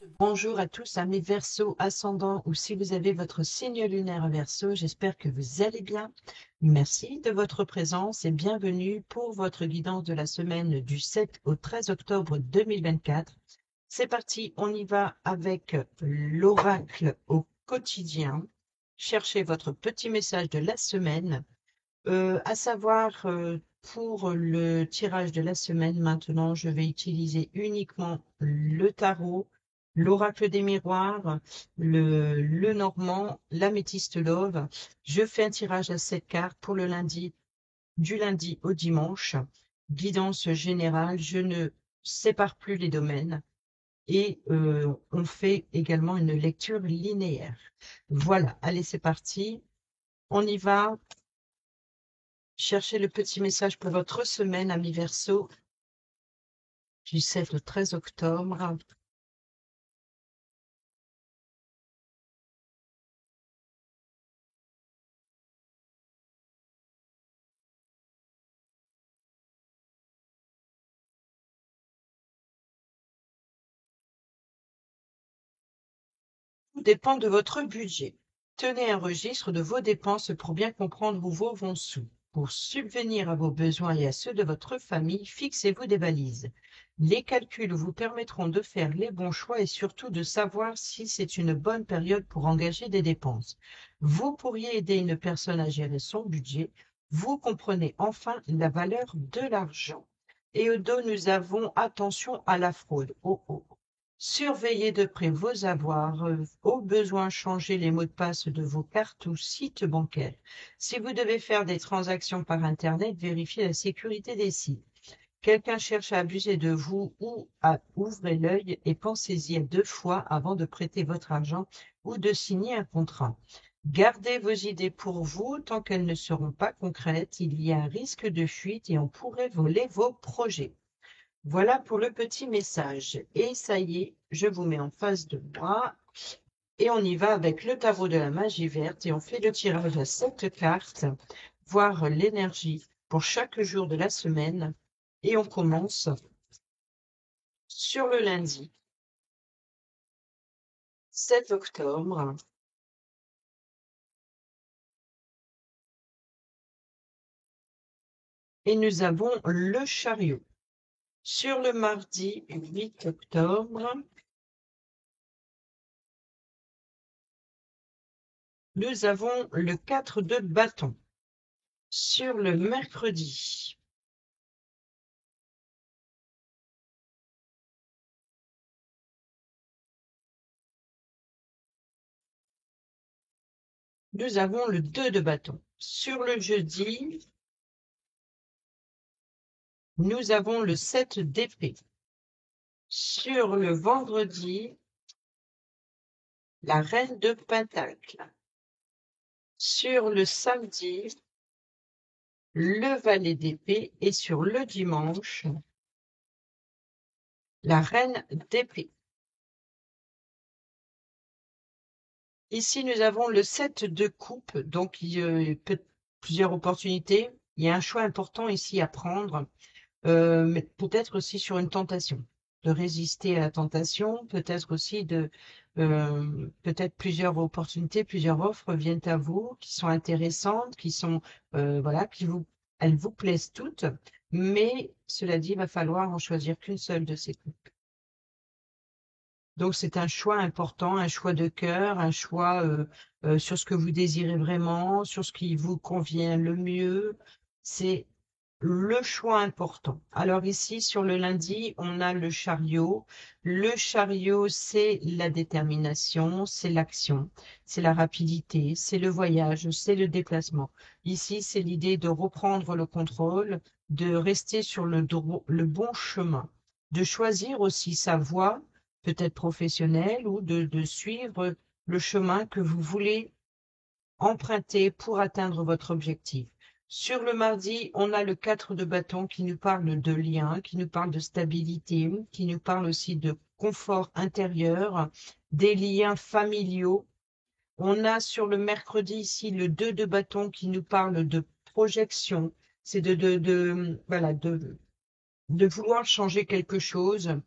Bonjour à tous, amis Verseau ascendant ou si vous avez votre signe lunaire Verseau, j'espère que vous allez bien. Merci de votre présence et bienvenue pour votre guidance de la semaine du 7 au 13 octobre 2024. C'est parti, on y va avec l'oracle au quotidien. Cherchez votre petit message de la semaine. À savoir, pour le tirage de la semaine, maintenant, je vais utiliser uniquement le tarot, l'oracle des miroirs, le normand, l'améthyste love. Je fais un tirage à 7 cartes pour le lundi, du lundi au dimanche. Guidance générale, je ne sépare plus les domaines. Et on fait également une lecture linéaire. Voilà, allez, c'est parti. On y va. Cherchez le petit message pour votre semaine, ami Verseau, du 7 au 13 octobre. Tout dépend de votre budget. Tenez un registre de vos dépenses pour bien comprendre où vont sous. Pour subvenir à vos besoins et à ceux de votre famille, fixez-vous des balises. Les calculs vous permettront de faire les bons choix et surtout de savoir si c'est une bonne période pour engager des dépenses. Vous pourriez aider une personne à gérer son budget. Vous comprenez enfin la valeur de l'argent. Et au dos, nous avons attention à la fraude. Oh, oh. Surveillez de près vos avoirs, au besoin changez les mots de passe de vos cartes ou sites bancaires. Si vous devez faire des transactions par Internet, vérifiez la sécurité des sites. Quelqu'un cherche à abuser de vous ou à ouvrir l'œil et pensez-y à 2 fois avant de prêter votre argent ou de signer un contrat. Gardez vos idées pour vous tant qu'elles ne seront pas concrètes. Il y a un risque de fuite et on pourrait voler vos projets. Voilà pour le petit message. Et ça y est, je vous mets en face de moi. Et on y va avec le tarot de la magie verte et on fait le tirage à 7 cartes, voir l'énergie pour chaque jour de la semaine. Et on commence sur le lundi 7 octobre. Et nous avons le chariot. Sur le mardi 8 octobre, nous avons le 4 de bâton. Sur le mercredi, nous avons le 2 de bâton. Sur le jeudi, nous avons le 7 d'épée. Sur le vendredi, la reine de pentacle. Sur le samedi, le valet d'épée. Et sur le dimanche, la reine d'épée. Ici, nous avons le 7 de coupe, donc il y a plusieurs opportunités. Il y a un choix important ici à prendre, mais peut-être aussi sur une tentation, de résister à la tentation, peut-être aussi peut-être plusieurs opportunités, plusieurs offres viennent à vous, qui sont intéressantes, qui sont, voilà, elles vous plaisent toutes, mais cela dit, il va falloir en choisir qu'une seule de ces coupes. Donc c'est un choix important, un choix de cœur, un choix sur ce que vous désirez vraiment, sur ce qui vous convient le mieux. C'est le choix important. Alors ici, sur le lundi, on a le chariot. Le chariot, c'est la détermination, c'est l'action, c'est la rapidité, c'est le voyage, c'est le déplacement. Ici, c'est l'idée de reprendre le contrôle, de rester sur le bon chemin, de choisir aussi sa voie peut-être professionnel ou de suivre le chemin que vous voulez emprunter pour atteindre votre objectif. Sur le mardi, on a le 4 de bâton qui nous parle de lien, qui nous parle de stabilité, qui nous parle aussi de confort intérieur, des liens familiaux. On a sur le mercredi ici le 2 de bâton qui nous parle de projection. C'est voilà, de vouloir changer quelque chose,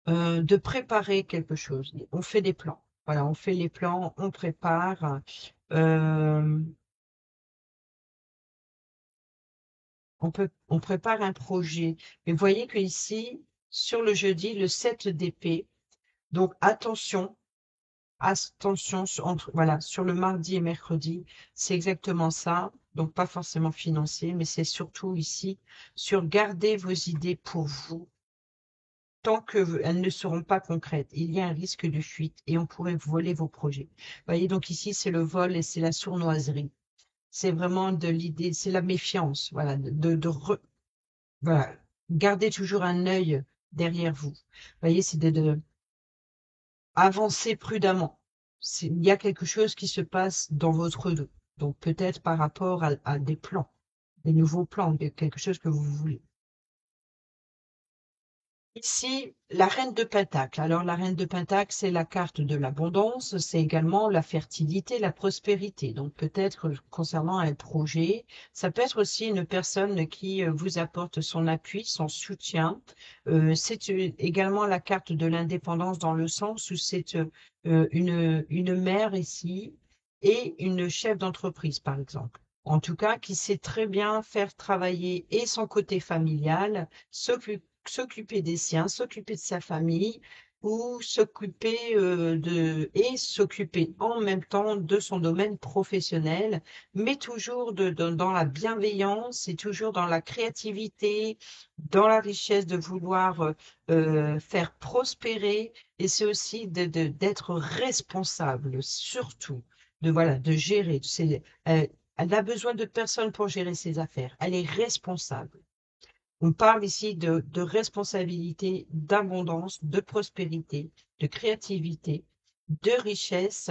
de préparer quelque chose. On fait des plans. Voilà, on fait les plans, on prépare. euh, on prépare un projet. Mais vous voyez que ici, sur le jeudi, le 7 d'épée, donc attention, voilà, sur le mardi et mercredi, c'est exactement ça. Donc pas forcément financier, mais c'est surtout ici sur garder vos idées pour vous tant qu'elles ne seront pas concrètes. Il y a un risque de fuite et on pourrait voler vos projets. Vous voyez, donc ici, c'est le vol et c'est la sournoiserie. C'est vraiment de l'idée, c'est la méfiance, voilà, voilà, gardez toujours un œil derrière vous. Vous voyez, c'est de avancer prudemment. Il y a quelque chose qui se passe dans votre dos. Donc peut-être par rapport à des plans, des nouveaux plans, quelque chose que vous voulez. Ici, la reine de Pentacle. Alors, la reine de Pentacle, c'est la carte de l'abondance, c'est également la fertilité, la prospérité. Donc, peut-être concernant un projet, ça peut être aussi une personne qui vous apporte son appui, son soutien. C'est également la carte de l'indépendance dans le sens où c'est une mère ici et une chef d'entreprise, par exemple. En tout cas, qui sait très bien faire travailler et son côté familial, s'occuper des siens, s'occuper de sa famille ou s'occuper et s'occuper en même temps de son domaine professionnel, mais toujours dans la bienveillance et toujours dans la créativité, dans la richesse de vouloir faire prospérer. Et c'est aussi d'être responsable, surtout, voilà, de gérer. Elle a besoin de personne pour gérer ses affaires. Elle est responsable. On parle ici de responsabilité, d'abondance, de prospérité, de créativité, de richesse,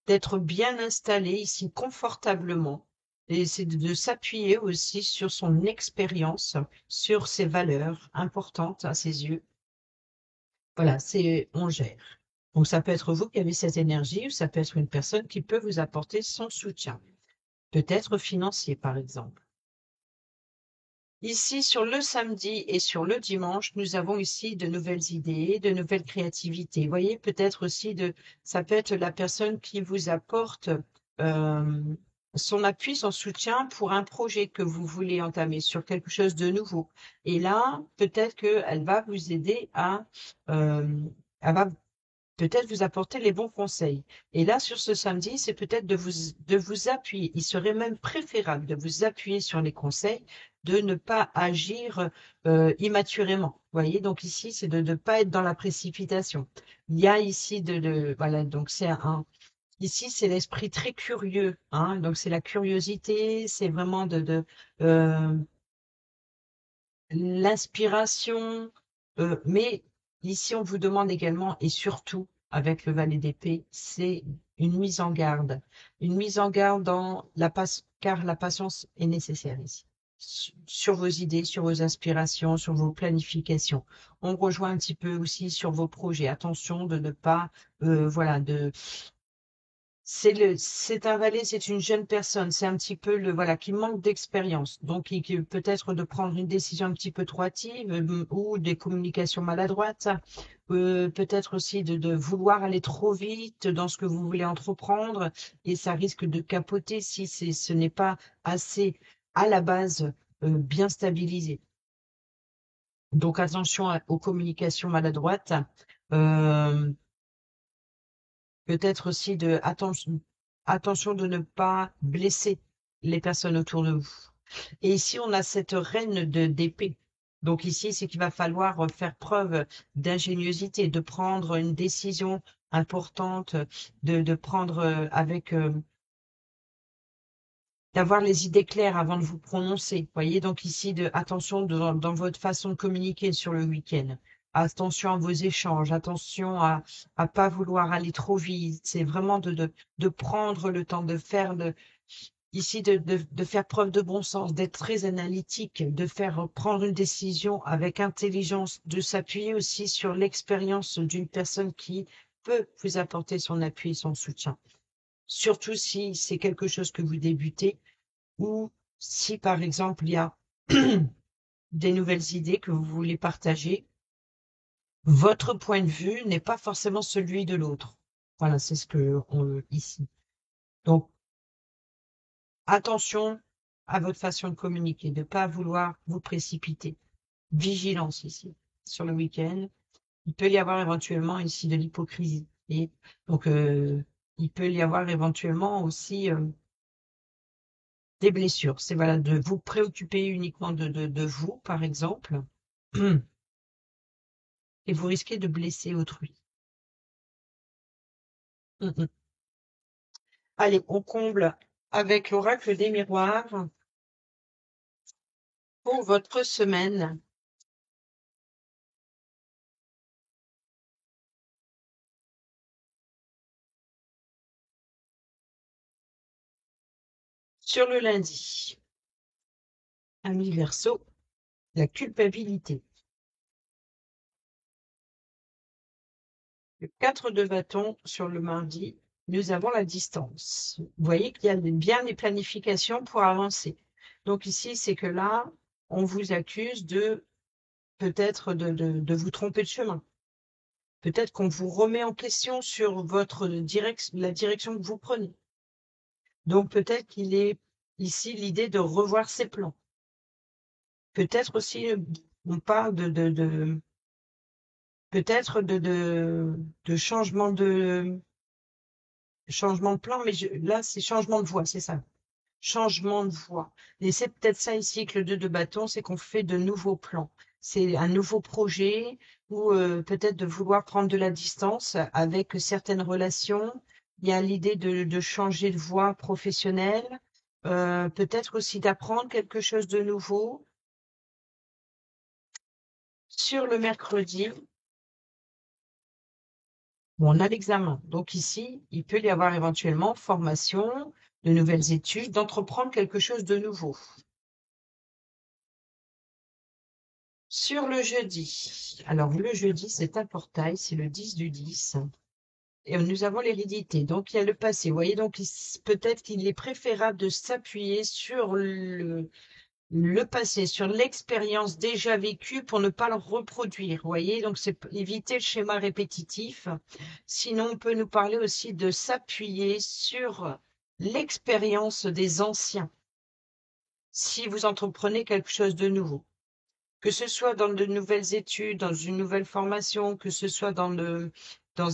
d'être bien installé ici confortablement. Et c'est de s'appuyer aussi sur son expérience, sur ses valeurs importantes à ses yeux. Voilà, on gère. Donc ça peut être vous qui avez cette énergie ou ça peut être une personne qui peut vous apporter son soutien, peut-être financier par exemple. Ici, sur le samedi et sur le dimanche, nous avons ici de nouvelles idées, de nouvelles créativités. Vous voyez, peut-être aussi ça peut être la personne qui vous apporte euh, son appui, son soutien pour un projet que vous voulez entamer sur quelque chose de nouveau. Et là, peut-être qu'elle va vous aider euh, elle va peut-être vous apporter les bons conseils. Et là, sur ce samedi, c'est peut-être de vous appuyer. Il serait même préférable de vous appuyer sur les conseils, de ne pas agir immaturément. Vous voyez, donc ici, c'est de ne pas être dans la précipitation. Il y a ici voilà, donc ici, c'est l'esprit très curieux, hein, donc c'est la curiosité, c'est vraiment euh, l'inspiration, mais ici on vous demande également, et surtout avec le valet d'épée, c'est une mise en garde. Une mise en garde car la patience est nécessaire ici. Sur vos idées, sur vos inspirations, sur vos planifications. On rejoint un petit peu aussi sur vos projets. Attention de ne pas, voilà, c'est un valet, c'est une jeune personne, c'est un petit peu voilà, qui manque d'expérience. Donc, qui peut-être de prendre une décision un petit peu trop hâtive ou des communications maladroites. Peut-être aussi de vouloir aller trop vite dans ce que vous voulez entreprendre et ça risque de capoter si ce n'est pas assez à la base bien stabilisé. Donc, attention aux communications maladroites. Euh, Peut-être aussi attention de ne pas blesser les personnes autour de vous. Et ici, on a cette reine d'épée. Donc ici, c'est qu'il va falloir faire preuve d'ingéniosité, de prendre une décision importante, de prendre d'avoir les idées claires avant de vous prononcer. Vous voyez, donc ici, attention dans votre façon de communiquer sur le week-end. Attention à vos échanges, attention à pas vouloir aller trop vite. C'est vraiment de prendre le temps de faire ici de faire preuve de bon sens, d'être très analytique, de faire prendre une décision avec intelligence, de s'appuyer aussi sur l'expérience d'une personne qui peut vous apporter son appui et son soutien. Surtout si c'est quelque chose que vous débutez ou si par exemple il y a des nouvelles idées que vous voulez partager, Votre point de vue n'est pas forcément celui de l'autre. Voilà, c'est ce que ici. Donc, attention à votre façon de communiquer, de ne pas vouloir vous précipiter. Vigilance ici. Sur le week-end, il peut y avoir éventuellement ici de l'hypocrisie. Et donc, il peut y avoir éventuellement aussi des blessures. C'est voilà, de vous préoccuper uniquement de vous, par exemple, et vous risquez de blesser autrui. Allez, on comble avec l'oracle des miroirs pour votre semaine. Sur le lundi, ami Verseau, la culpabilité. Le 4 de bâton sur le mardi, nous avons la distance. Vous voyez qu'il y a bien des planifications pour avancer. Donc ici, c'est que là, on vous accuse de peut-être de vous tromper de chemin. Peut-être qu'on vous remet en question sur la direction que vous prenez. Donc peut-être qu'il est ici l'idée de revoir ses plans. Peut-être aussi, on parle peut-être de changement de plan, mais là, c'est changement de voie, c'est ça. Changement de voie. Et c'est peut-être ça ici que le 2 de bâton, c'est qu'on fait de nouveaux plans. C'est un nouveau projet ou peut-être de vouloir prendre de la distance avec certaines relations. Il y a l'idée de changer de voie professionnelle, peut-être aussi d'apprendre quelque chose de nouveau. Sur le mercredi, on a l'examen. Donc ici, il peut y avoir éventuellement formation, de nouvelles études, d'entreprendre quelque chose de nouveau. Sur le jeudi, alors le jeudi, c'est un portail, c'est le 10 du 10. Et nous avons l'hérédité, donc il y a le passé. Vous voyez, donc peut-être qu'il est préférable de s'appuyer sur le passé, sur l'expérience déjà vécue pour ne pas le reproduire. Vous voyez, donc c'est éviter le schéma répétitif. Sinon, on peut nous parler aussi de s'appuyer sur l'expérience des anciens si vous entreprenez quelque chose de nouveau. Que ce soit dans de nouvelles études, dans une nouvelle formation, que ce soit dans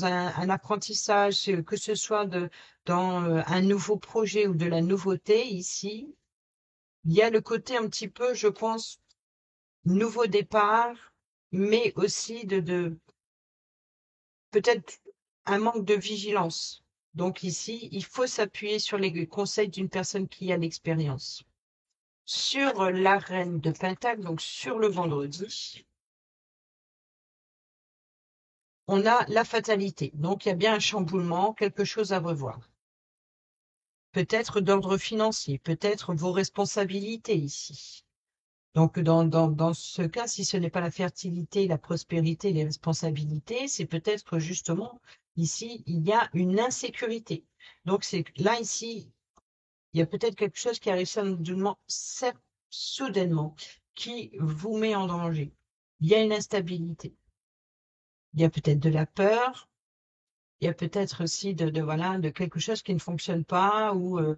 un apprentissage, que ce soit dans un nouveau projet ou de la nouveauté, ici, il y a le côté un petit peu, je pense, nouveau départ, mais aussi de peut-être un manque de vigilance. Donc ici, il faut s'appuyer sur les conseils d'une personne qui a l'expérience. Sur la reine de Pentacle, donc sur le vendredi, on a la fatalité. Donc il y a bien un chamboulement, quelque chose à revoir. Peut-être d'ordre financier, peut-être vos responsabilités ici. Donc, dans ce cas, si ce n'est pas la fertilité, la prospérité, les responsabilités, c'est peut-être justement ici, il y a une insécurité. Donc, c'est là, ici, il y a peut-être quelque chose qui arrive soudainement, qui vous met en danger. Il y a une instabilité. Il y a peut-être de la peur. Il y a peut-être aussi voilà, de quelque chose qui ne fonctionne pas ou euh,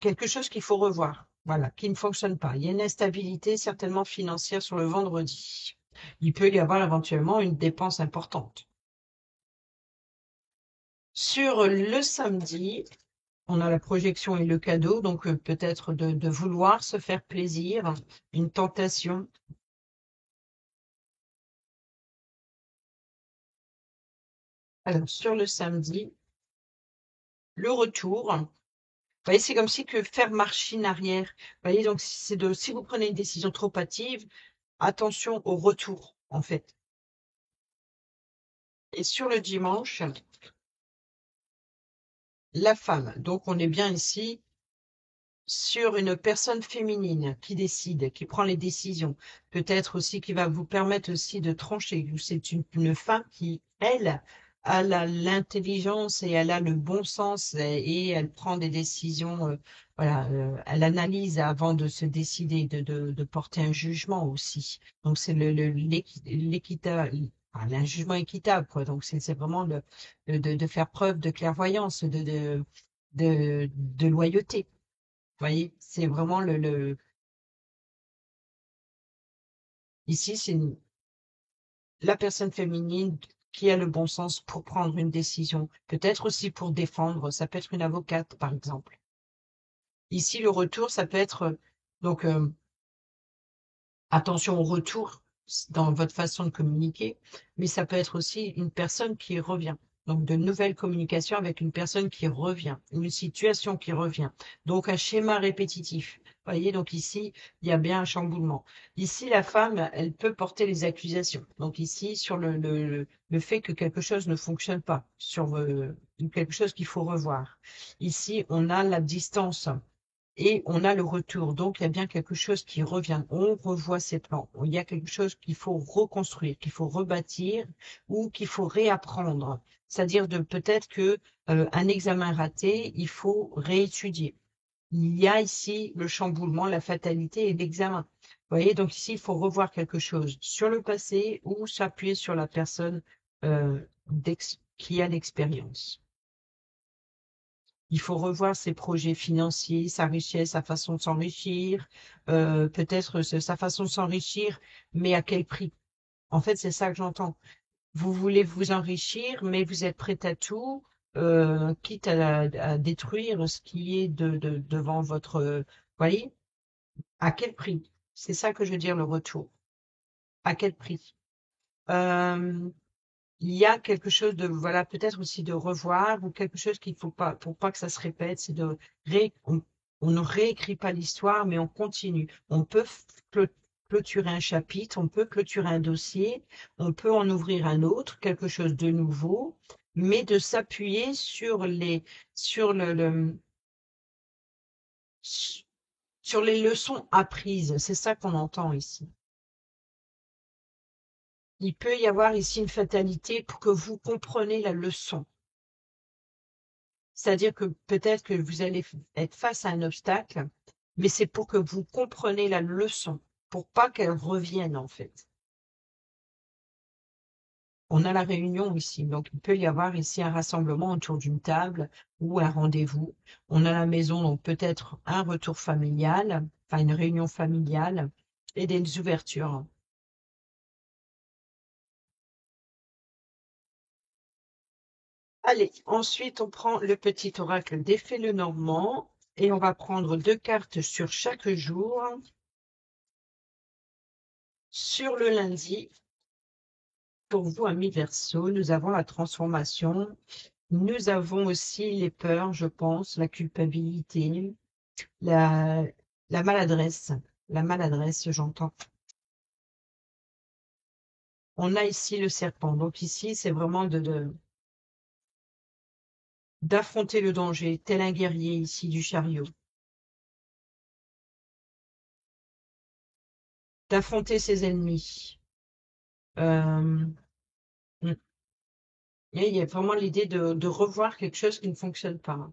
quelque chose qu'il faut revoir, voilà, qui ne fonctionne pas. Il y a une instabilité certainement financière sur le vendredi. Il peut y avoir éventuellement une dépense importante. Sur le samedi, on a la projection et le cadeau, donc peut-être de vouloir se faire plaisir, une tentation. Alors, sur le samedi, le retour. Vous voyez, c'est comme si que faire machine arrière. Vous voyez, donc si vous prenez une décision trop hâtive, attention au retour, en fait. Et sur le dimanche, la femme. Donc, on est bien ici sur une personne féminine qui décide, qui prend les décisions. Peut-être aussi qui va vous permettre aussi de trancher. C'est une femme qui, elle, a l'intelligence et elle a le bon sens et elle prend des décisions voilà, elle analyse avant de se décider de porter un jugement aussi. Donc c'est l'équitable, enfin, un jugement équitable, quoi. Donc c'est vraiment de faire preuve de clairvoyance, de loyauté. Vous voyez, c'est vraiment ici, c'est la personne féminine qui a le bon sens pour prendre une décision, peut-être aussi pour défendre, ça peut être une avocate, par exemple. Ici, le retour, ça peut être, donc, attention au retour dans votre façon de communiquer, mais ça peut être aussi une personne qui revient. Donc, de nouvelles communications avec une personne qui revient, une situation qui revient. Donc, un schéma répétitif. Vous voyez, donc ici, il y a bien un chamboulement. Ici, la femme, elle peut porter les accusations. Donc ici, sur le fait que quelque chose ne fonctionne pas, sur quelque chose qu'il faut revoir. Ici, on a la distance et on a le retour. Donc, il y a bien quelque chose qui revient. On revoit ses plans. Il y a quelque chose qu'il faut reconstruire, qu'il faut rebâtir ou qu'il faut réapprendre. C'est-à-dire de peut-être que un examen raté, il faut réétudier. Il y a ici le chamboulement, la fatalité et l'examen. Vous voyez, donc ici, il faut revoir quelque chose sur le passé ou s'appuyer sur la personne qui a l'expérience. Il faut revoir ses projets financiers, sa richesse, sa façon de s'enrichir, peut-être sa façon de s'enrichir, mais à quel prix? En fait, c'est ça que j'entends. Vous voulez vous enrichir, mais vous êtes prêt à tout, quitte à détruire ce qui est devant votre... voyez? À quel prix? C'est ça que je veux dire, le retour. À quel prix? Euh, il y a quelque chose de, voilà, peut-être aussi de revoir ou quelque chose qu'il faut pas, pour pas que ça se répète, c'est on ne réécrit pas l'histoire, mais on continue. On peut clôturer un chapitre, on peut clôturer un dossier, on peut en ouvrir un autre, quelque chose de nouveau, mais de s'appuyer sur sur les leçons apprises. C'est ça qu'on entend ici. Il peut y avoir ici une fatalité pour que vous compreniez la leçon. C'est-à-dire que peut-être que vous allez être face à un obstacle, mais c'est pour que vous compreniez la leçon, pour pas qu'elle revienne en fait. On a la réunion ici, donc il peut y avoir ici un rassemblement autour d'une table ou un rendez-vous. On a la maison, donc peut-être un retour familial, enfin une réunion familiale et des ouvertures. Allez, ensuite on prend le petit oracle d'Effet Lenormand et on va prendre 2 cartes sur chaque jour. Sur le lundi, pour vous, amis Verseau, nous avons la transformation. Nous avons aussi les peurs, je pense, la culpabilité, la, la maladresse. La maladresse, j'entends. On a ici le serpent. Donc ici, c'est vraiment d'affronter le danger, tel un guerrier ici du chariot. D'affronter ses ennemis. Euh, mm. Et il y a vraiment l'idée de revoir quelque chose qui ne fonctionne pas.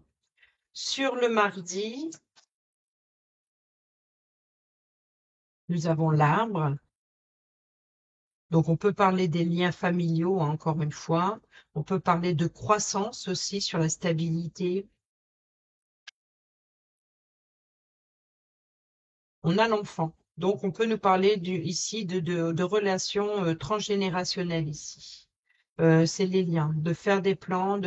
Sur le mardi, nous avons l'arbre. Donc, on peut parler des liens familiaux, hein, encore une fois. On peut parler de croissance aussi sur la stabilité. On a l'enfant. Donc, on peut nous parler ici de relations transgénérationnelles ici. C'est les liens, de faire des plans,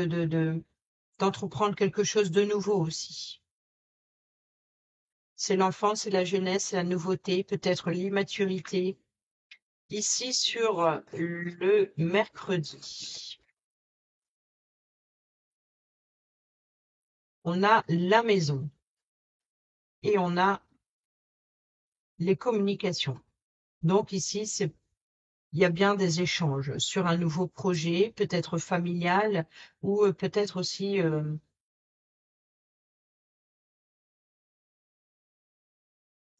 d'entreprendre quelque chose de nouveau aussi. C'est l'enfance, c'est la jeunesse, c'est la nouveauté, peut-être l'immaturité. Ici, sur le mercredi, on a la maison et on a les communications. Donc ici, il y a bien des échanges sur un nouveau projet, peut-être familial ou peut-être aussi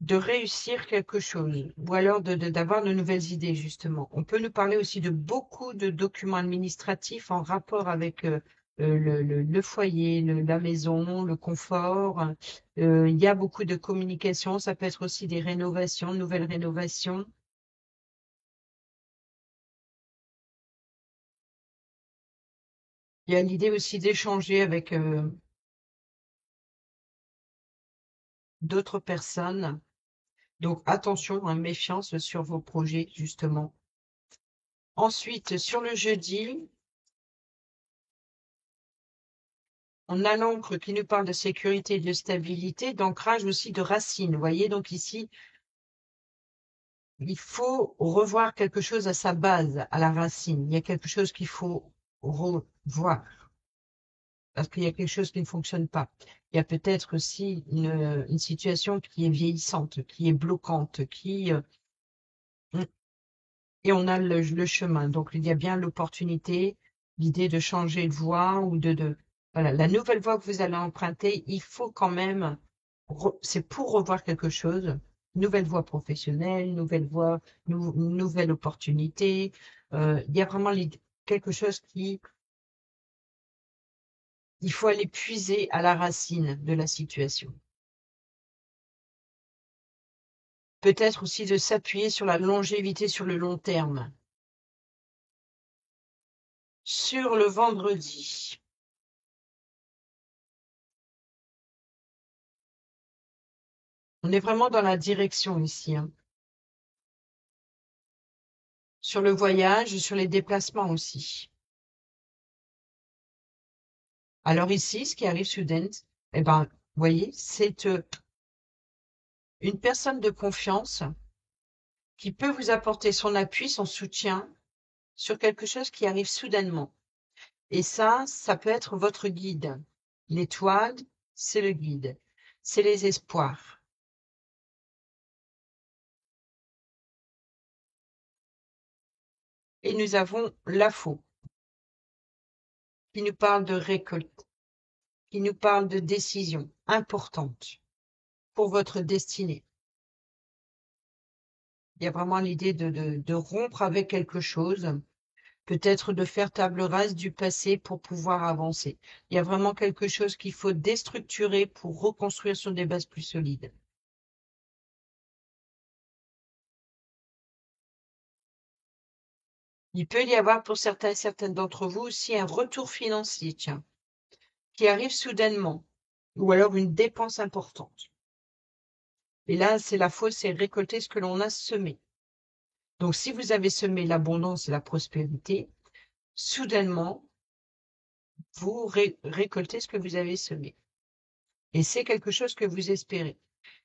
de réussir quelque chose ou alors d'avoir de nouvelles idées, justement. On peut nous parler aussi de beaucoup de documents administratifs en rapport avec le foyer, la maison, le confort. Il y a beaucoup de communication. Ça peut être aussi des rénovations, nouvelles rénovations. Il y a l'idée aussi d'échanger avec d'autres personnes. Donc attention, hein, méfiance sur vos projets, justement. Ensuite, sur le jeudi, on a l'encre qui nous parle de sécurité, de stabilité, d'ancrage aussi de racines. Vous voyez, donc ici, il faut revoir quelque chose à sa base, à la racine. Il y a quelque chose qu'il faut revoir parce qu'il y a quelque chose qui ne fonctionne pas. Il y a peut-être aussi une situation qui est vieillissante, qui est bloquante, et on a le chemin. Donc, il y a bien l'opportunité, l'idée de changer de voie ou voilà, la nouvelle voie que vous allez emprunter, il faut quand même, c'est pour revoir quelque chose, nouvelle voie professionnelle, nouvelle voie, nouvelle opportunité. Il y a vraiment quelque chose il faut aller puiser à la racine de la situation. Peut-être aussi de s'appuyer sur la longévité sur le long terme. Sur le vendredi, on est vraiment dans la direction ici, hein. Sur le voyage, sur les déplacements aussi. Alors ici, ce qui arrive soudain, eh ben, vous voyez, c'est une personne de confiance qui peut vous apporter son appui, son soutien sur quelque chose qui arrive soudainement. Et ça peut être votre guide. L'étoile, c'est le guide. C'est les espoirs. Et nous avons la faux, qui nous parle de récolte, qui nous parle de décision importante pour votre destinée. Il y a vraiment l'idée de rompre avec quelque chose, peut-être de faire table rase du passé pour pouvoir avancer. Il y a vraiment quelque chose qu'il faut déstructurer pour reconstruire sur des bases plus solides. Il peut y avoir pour certains et certaines d'entre vous aussi un retour financier, tiens, qui arrive soudainement, ou alors une dépense importante. Et là, c'est la faute, c'est récolter ce que l'on a semé. Donc, si vous avez semé l'abondance et la prospérité, soudainement, vous récoltez ce que vous avez semé. Et c'est quelque chose que vous espérez.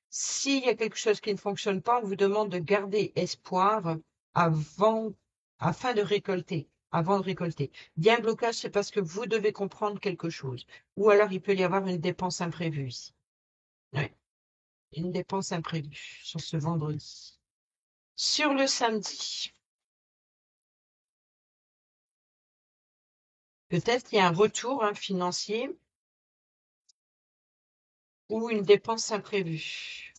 S'il y a quelque chose qui ne fonctionne pas, on vous demande de garder espoir avant, afin de récolter, avant de récolter. Il y a un blocage, c'est parce que vous devez comprendre quelque chose. Ou alors, il peut y avoir une dépense imprévue ici. Ouais, une dépense imprévue sur ce vendredi. Sur le samedi, peut-être qu'il y a un retour financier ou une dépense imprévue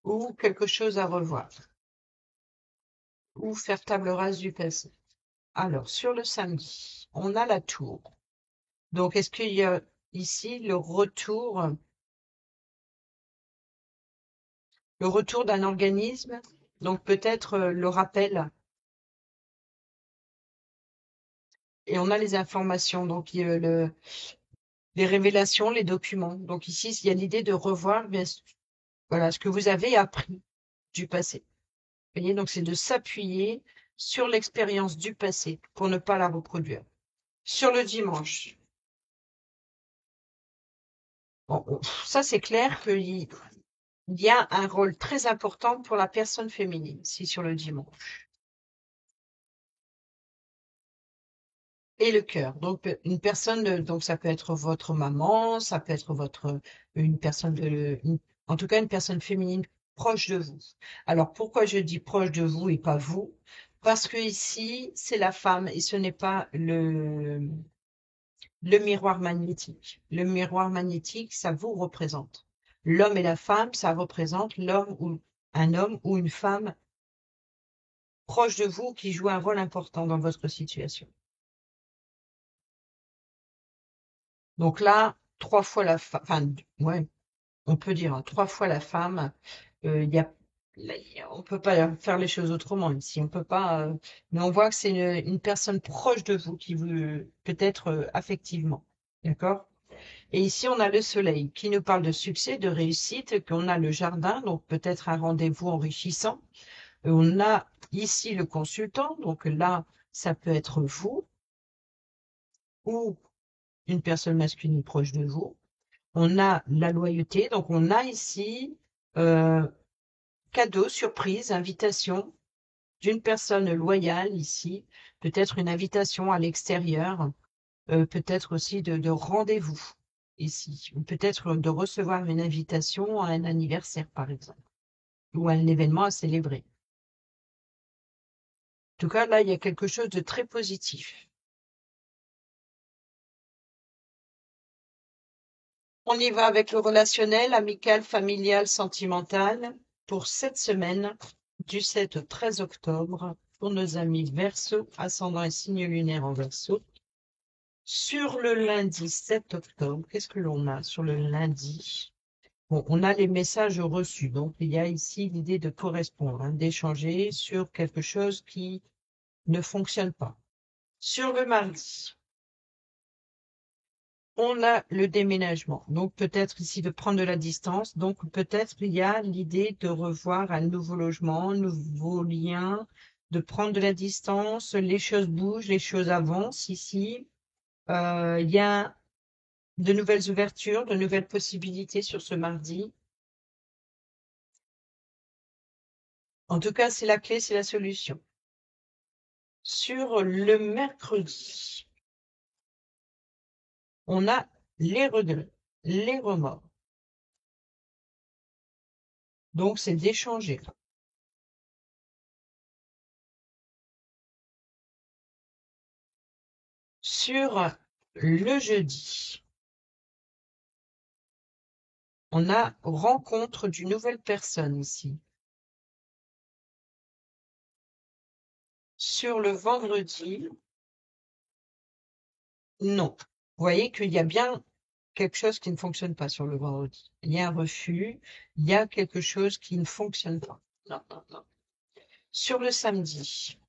ou quelque chose à revoir ou faire table rase du passé. Alors, sur le samedi, on a la tour. Donc, est-ce qu'il y a ici le retour d'un organisme? Donc, peut-être le rappel. Et on a les informations, donc les révélations, les documents. Donc ici, il y a l'idée de revoir bien, voilà, ce que vous avez appris du passé. Vous voyez, donc c'est de s'appuyer sur l'expérience du passé pour ne pas la reproduire. Sur le dimanche, bon, ça c'est clair qu'il y a un rôle très important pour la personne féminine, si sur le dimanche. Et le cœur. Donc une personne, donc ça peut être votre maman, ça peut être une personne en tout cas une personne féminine proche de vous. Alors pourquoi je dis proche de vous et pas vous? Parce que ici c'est la femme et ce n'est pas le miroir magnétique. Le miroir magnétique, ça vous représente. L'homme et la femme, ça représente un homme ou une femme proche de vous qui joue un rôle important dans votre situation. Donc là, 3 fois la femme, enfin, ouais, on peut dire, hein, 3 fois la femme. Il y a, on peut pas faire les choses autrement ici. On peut pas. Mais on voit que c'est une personne proche de vous qui vous, peut-être affectivement, d'accord? Et ici, on a le soleil qui nous parle de succès, de réussite, qu'on a le jardin, donc peut-être un rendez-vous enrichissant. On a ici le consultant, donc là, ça peut être vous ou une personne masculine proche de vous. On a la loyauté, donc on a ici euh, cadeau, surprise, invitation d'une personne loyale ici, peut-être une invitation à l'extérieur, peut-être aussi de rendez-vous ici, ou peut-être de recevoir une invitation à un anniversaire par exemple, ou à un événement à célébrer. En tout cas, là, il y a quelque chose de très positif. On y va avec le relationnel, amical, familial, sentimental pour cette semaine du 7 au 13 octobre pour nos amis Verseau, ascendant et signe lunaire en Verseau. Sur le lundi 7 octobre, qu'est-ce que l'on a sur le lundi? Bon, on a les messages reçus, donc il y a ici l'idée de correspondre, hein, d'échanger sur quelque chose qui ne fonctionne pas. Sur le mardi, on a le déménagement, donc peut-être ici de prendre de la distance, donc peut-être il y a l'idée de revoir un nouveau logement, un nouveau lien, de prendre de la distance, les choses bougent, les choses avancent ici. Il y a de nouvelles ouvertures, de nouvelles possibilités sur ce mardi. En tout cas, c'est la clé, c'est la solution. Sur le mercredi, on a les regrets, les remords. Donc, c'est d'échanger. Sur le jeudi, on a rencontre d'une nouvelle personne ici. Sur le vendredi, non. Vous voyez qu'il y a bien quelque chose qui ne fonctionne pas sur le vendredi. Il y a un refus, il y a quelque chose qui ne fonctionne pas. Non, non, non. Sur le samedi,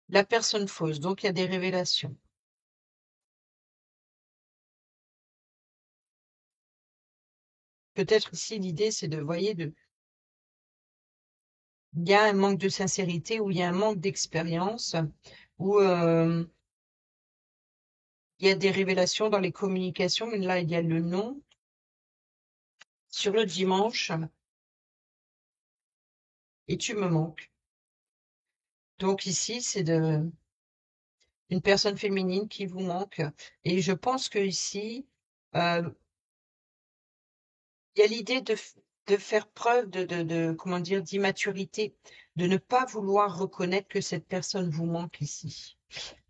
la personne fausse, donc il y a des révélations. Peut-être ici l'idée c'est de, voyez, il y a un manque de sincérité ou il y a un manque d'expérience ou il y a des révélations dans les communications, mais là il y a le non. Sur le dimanche, et tu me manques. Donc ici c'est de une personne féminine qui vous manque et je pense que ici euh, il y a l'idée de faire preuve comment dire, d'immaturité, de ne pas vouloir reconnaître que cette personne vous manque ici.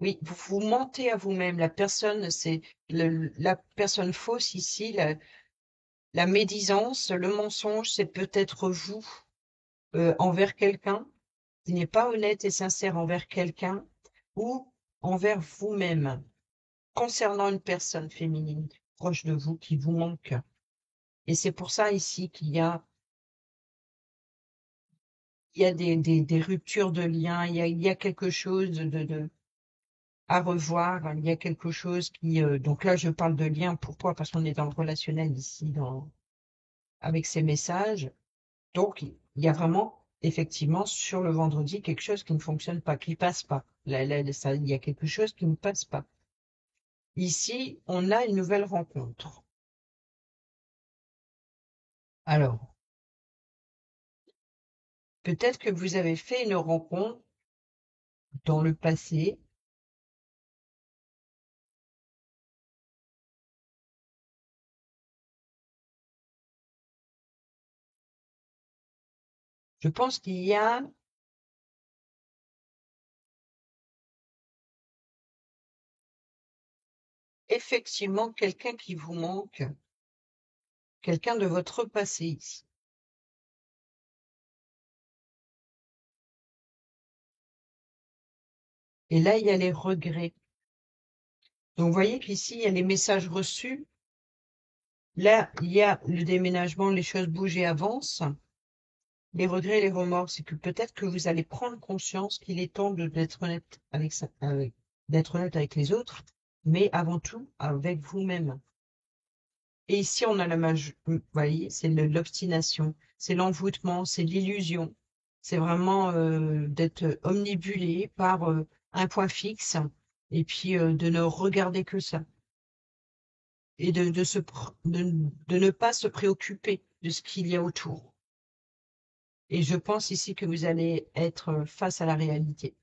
Oui, vous mentez à vous-même. La personne, c'est la personne fausse ici, la médisance, le mensonge, c'est peut-être vous envers quelqu'un qui n'est pas honnête et sincère envers quelqu'un ou envers vous-même concernant une personne féminine proche de vous qui vous manque. Et c'est pour ça ici qu'il y a des ruptures de liens, il y a quelque chose à revoir, il y a quelque chose qui... donc là, je parle de lien, pourquoi? Parce qu'on est dans le relationnel ici, avec ces messages. Donc, il y a vraiment, effectivement, sur le vendredi, quelque chose qui ne fonctionne pas, qui passe pas. Il y a quelque chose qui ne passe pas. Ici, on a une nouvelle rencontre. Alors, peut-être que vous avez fait une rencontre dans le passé. Je pense qu'il y a effectivement quelqu'un qui vous manque, quelqu'un de votre passé ici. Et là, il y a les regrets. Donc, vous voyez qu'ici, il y a les messages reçus. Là, il y a le déménagement, les choses bougent et avancent. Les regrets et les remords, c'est que peut-être que vous allez prendre conscience qu'il est temps d'être honnête avec d'être honnête avec les autres, mais avant tout avec vous-même. Et ici, on a vous voyez, c'est l'obstination, c'est l'envoûtement, c'est l'illusion. C'est vraiment d'être omnibulé par un point fixe et puis de ne regarder que ça et de ne pas se préoccuper de ce qu'il y a autour. Et je pense ici que vous allez être face à la réalité.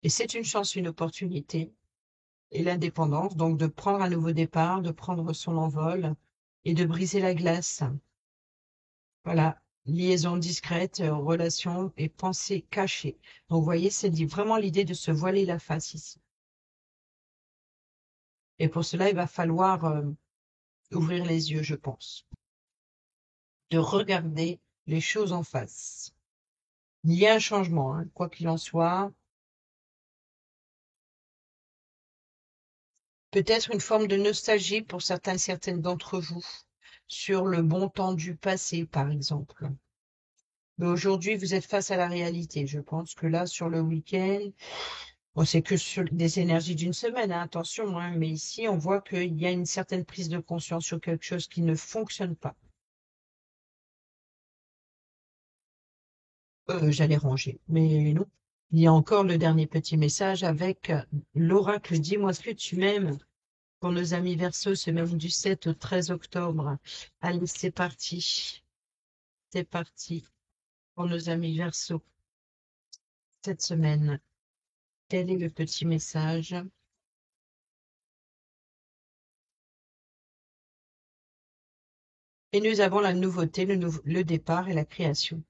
Et c'est une chance, une opportunité. Et l'indépendance, donc de prendre un nouveau départ, de prendre son envol et de briser la glace. Voilà, liaison discrète, relation et pensée cachée. Donc, vous voyez, c'est vraiment l'idée de se voiler la face ici. Et pour cela, il va falloir ouvrir les yeux, je pense, de regarder les choses en face. Il y a un changement, hein, quoi qu'il en soit. Peut-être une forme de nostalgie pour certaines d'entre vous, sur le bon temps du passé, par exemple. Mais aujourd'hui, vous êtes face à la réalité. Je pense que là, sur le week-end, bon, c'est que sur des énergies d'une semaine, hein, attention, hein, mais ici, on voit qu'il y a une certaine prise de conscience sur quelque chose qui ne fonctionne pas. J'allais ranger, mais non. Il y a encore le dernier petit message avec l'oracle Dis-moi ce que tu m'aimes pour nos amis Verseau, semaine du 7 au 13 octobre. Allez, c'est parti. C'est parti pour nos amis Verseau cette semaine. Quel est le petit message? Et nous avons la nouveauté, le départ et la création.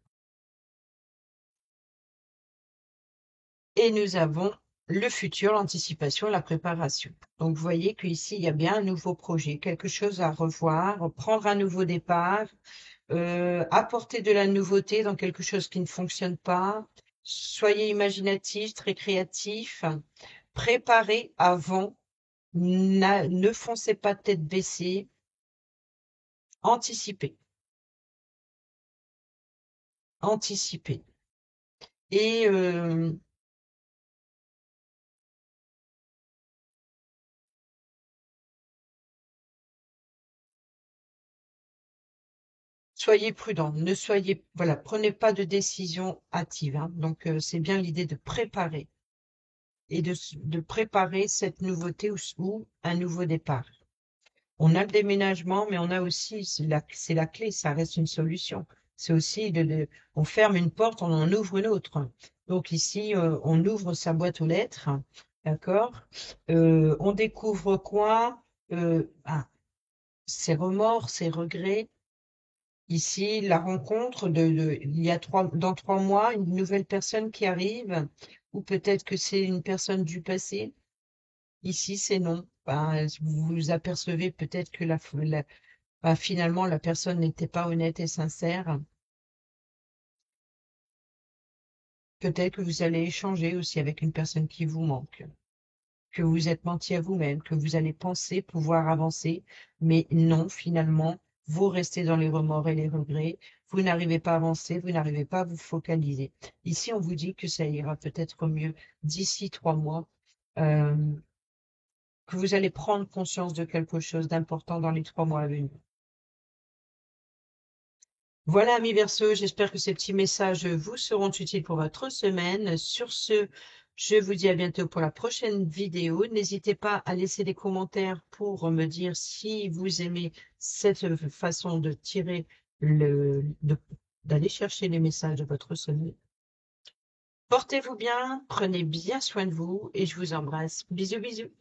Et nous avons le futur, l'anticipation, la préparation. Donc, vous voyez qu'ici, il y a bien un nouveau projet, quelque chose à revoir, prendre un nouveau départ, apporter de la nouveauté dans quelque chose qui ne fonctionne pas. Soyez imaginatif, très créatif. Préparez avant. Ne foncez pas tête baissée. Anticipez. Anticipez. Et soyez prudent, ne soyez, voilà, prenez pas de décision hâtive, hein. Donc, c'est bien l'idée de préparer et de préparer cette nouveauté ou un nouveau départ. On a le déménagement, mais on a aussi, c'est la clé, ça reste une solution. C'est aussi on ferme une porte, on en ouvre une autre. Donc ici, on ouvre sa boîte aux lettres, d'accord? On découvre quoi? Ses remords, ses regrets. Ici, la rencontre il y a dans 3 mois, une nouvelle personne qui arrive, ou peut-être que c'est une personne du passé. Ici, c'est non. Ben, vous vous apercevez peut-être que finalement, la personne n'était pas honnête et sincère. Peut-être que vous allez échanger aussi avec une personne qui vous manque, que vous êtes menti à vous-même, que vous allez penser pouvoir avancer, mais non, finalement, vous restez dans les remords et les regrets, vous n'arrivez pas à avancer, vous n'arrivez pas à vous focaliser. Ici, on vous dit que ça ira peut-être mieux d'ici 3 mois, euh, que vous allez prendre conscience de quelque chose d'important dans les 3 mois à venir. Voilà, amis Verseau, j'espère que ces petits messages vous seront utiles pour votre semaine. Sur ce, je vous dis à bientôt pour la prochaine vidéo. N'hésitez pas à laisser des commentaires pour me dire si vous aimez cette façon de tirer d'aller chercher les messages de votre semaine. Portez-vous bien, prenez bien soin de vous et je vous embrasse. Bisous, bisous.